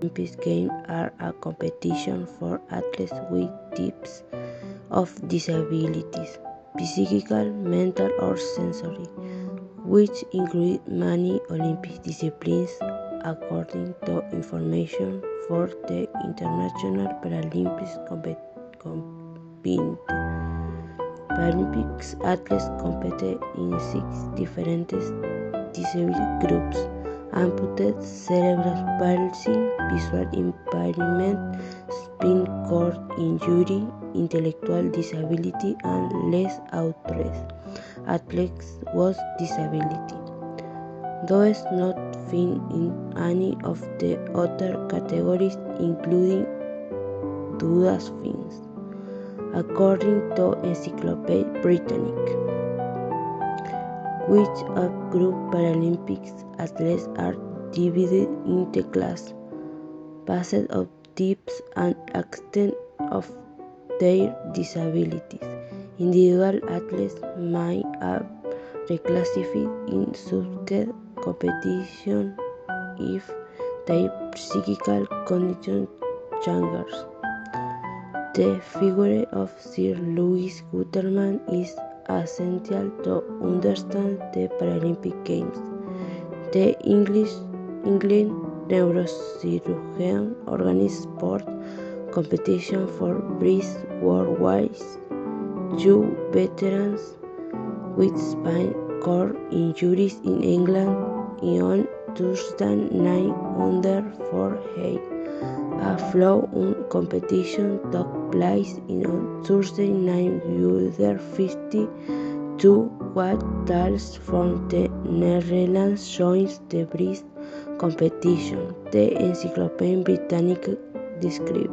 Paralympic Games are a competition for athletes with types of disabilities, physical, mental, or sensory, which include many Olympic disciplines according to information for the International Paralympic Committee. Paralympics athletes compete in 6 different disability groups: amputated, cerebral palsy, visual impairment, spinal cord injury, intellectual disability, and less authorized athletes with disability. Those not found in any of the other categories, including those things, according to Encyclopedia Britannica, which of group Paralympics athletes are divided into classes based on types and extent of their disabilities. Individual athletes may have reclassified in subsequent competition if their physical condition changes. The figure of Sir Lewis Guterman is essential to understand the Paralympic Games. The England neurosurgeon organized sport competition for breast worldwide youth veterans with spinal cord injuries in England on Tuesday night under 4 A flow-on competition took place on Thursday night under 52 athletes from the Netherlands joined the breast competition. The Encyclopedia Britannica described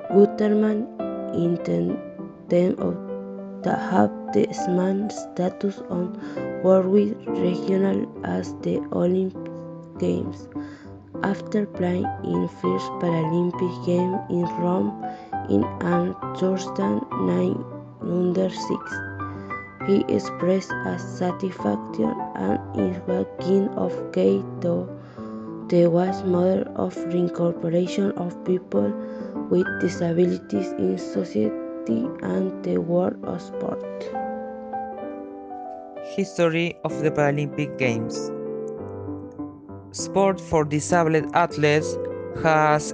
Guterman intended to have the same status on worldwide regional as the Olympic Games. After playing in first Paralympic Games in Rome in 2006, he expressed a satisfaction and is beginning of key to the vast model of reincorporation of people with disabilities in society and the world of sport. History of the Paralympic Games. Sport for disabled athletes has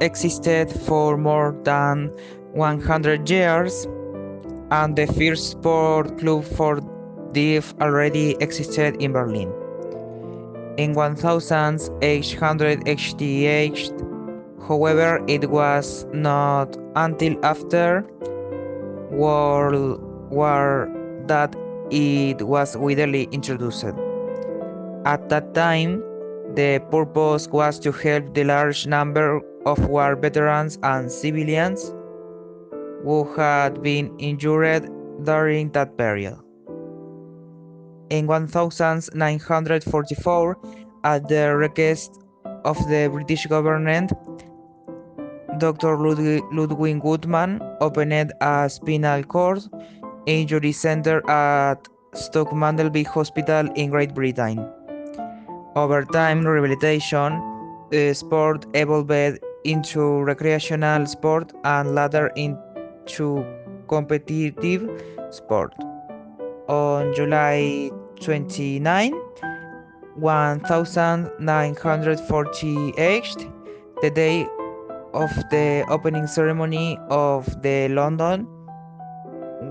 existed for more than 100 years, and the first sport club for deaf already existed in Berlin. In 1888, however, it was not until after World War that it was widely introduced. At that time, the purpose was to help the large number of war veterans and civilians who had been injured during that period. In 1944, at the request of the British government, Dr. Ludwig Guttmann opened a spinal cord injury center at Stoke Mandeville Hospital in Great Britain. Over time, rehabilitation sport evolved into recreational sport and later into competitive sport. On July 29, 1948, the day of the opening ceremony of the London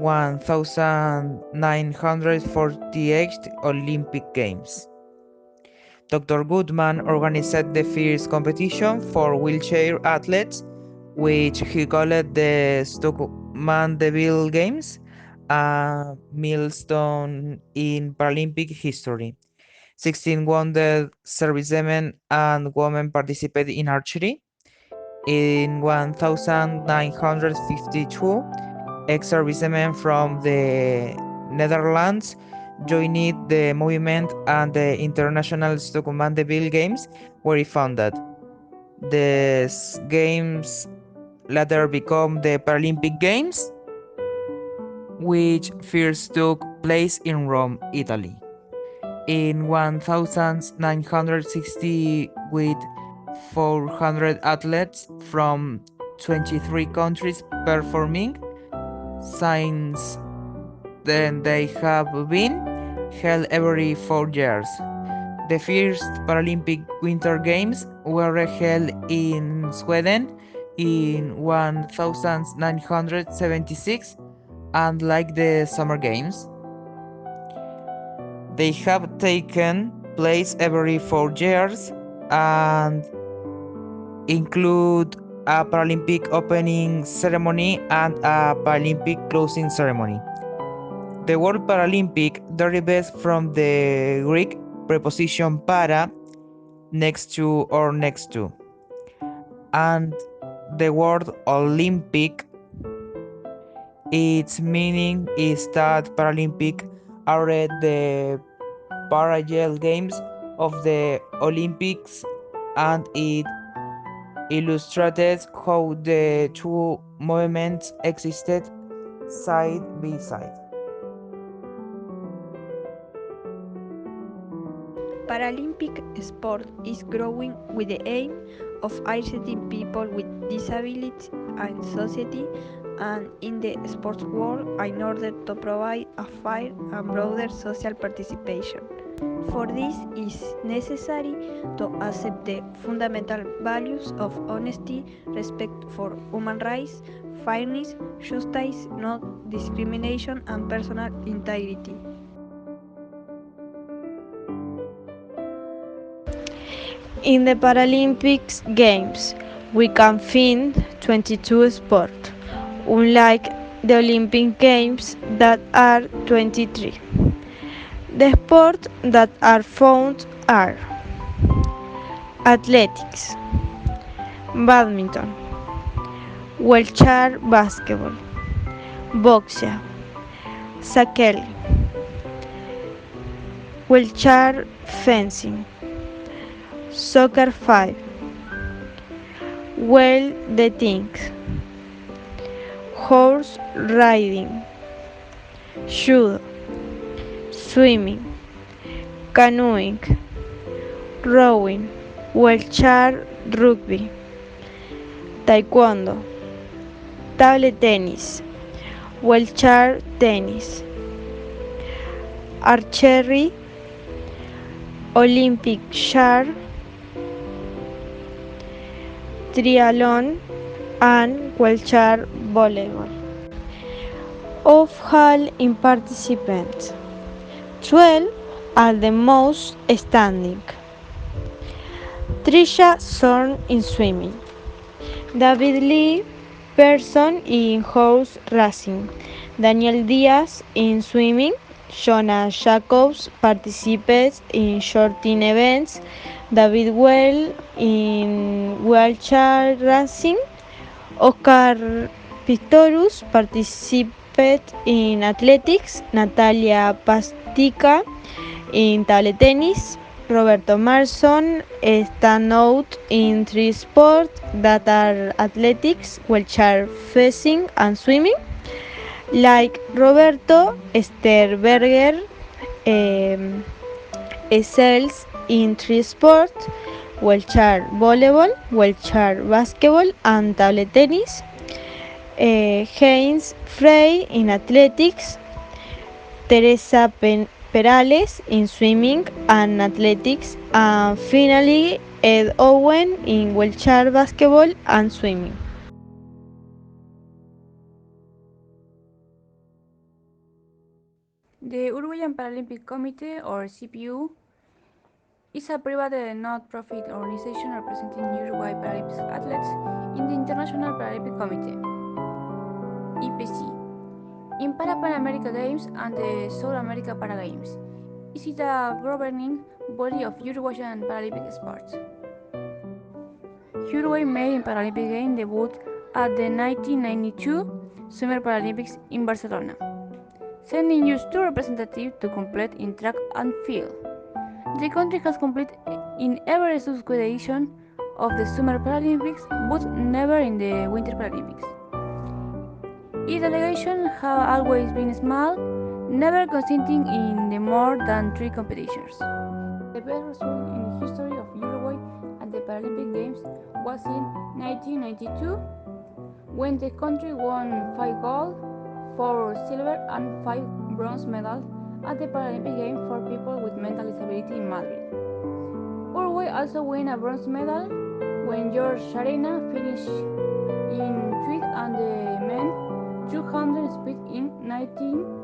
1948 Olympic Games. Dr. Goodman organized the first competition for wheelchair athletes, which he called the Stoke Mandeville Games, a milestone in Paralympic history. 16 wounded servicemen and women participated in archery. In 1952, ex-servicemen from the Netherlands joined the movement, and the International Stoke Mandeville Games were founded. These games later became the Paralympic Games, which first took place in Rome, Italy. In 1960, with 400 athletes from 23 countries performing. Since then, they have been held every 4 years. The first Paralympic Winter Games were held in Sweden in 1976, and like the Summer Games, they have taken place every 4 years and include a Paralympic opening ceremony and a Paralympic closing ceremony. The word Paralympic derives from the Greek preposition para, next to or next to, and the word Olympic. Its meaning is that Paralympic are the parallel games of the Olympics, and it illustrates how the two movements existed side by side. Paralympic sport is growing with the aim of assisting people with disabilities and society and in the sports world in order to provide a fair and broader social participation. For this it is necessary to accept the fundamental values of honesty, respect for human rights, fairness, justice, non-discrimination and personal integrity. In the Paralympics Games, we can find 22 sports, unlike the Olympic Games that are 23. The sports that are found are athletics, badminton, wheelchair basketball, boxing, cycling, wheelchair fencing, soccer 5, well the things, horse riding, judo, swimming, canoeing, rowing, wheelchair rugby, taekwondo, table tennis, wheelchair tennis, archery, Olympic chair, triathlon, and wheelchair volleyball. Of all in participants, 12 are the most standing. Trisha Zorn in swimming, David Lee Person in horse racing, Daniel Diaz in swimming, Jonas Jacobs participates in shorting events, David Well in wheelchair racing, Oscar Pistorius participates in athletics, Natalia Pastica in table tennis, Roberto Marson stands out in 3 sports that are athletics, wheelchair fencing, and swimming. Like Roberto, Esther Berger excels in 3 sports: wheelchair volleyball, wheelchair basketball, and table tennis. Heinz Frey in athletics, Teresa Perales in swimming and athletics, and finally Ed Owen in wheelchair basketball and swimming. The Uruguayan Paralympic Committee, or CPU, is a private not-profit organization representing Uruguay Paralympic athletes in the International Paralympic Committee (IPC) in Pan America Games and the South America Para Games. It is the governing body of Uruguayan Paralympic sports. Uruguay made in Paralympic Games debut at the 1992 Summer Paralympics in Barcelona, sending just 2 representatives to compete in track and field. The country has competed in every subsequent edition of the Summer Paralympics, but never in the Winter Paralympics. Its delegation have always been small, never consenting in the more than 3 competitions. The best result in the history of Uruguay at the Paralympic Games was in 1992 when the country won 5 gold, 4 silver, and 5 bronze medals at the Paralympic Games for people with mental disability in Madrid. Uruguay also won a bronze medal when George Arena finished in third and the men 200 speed in 19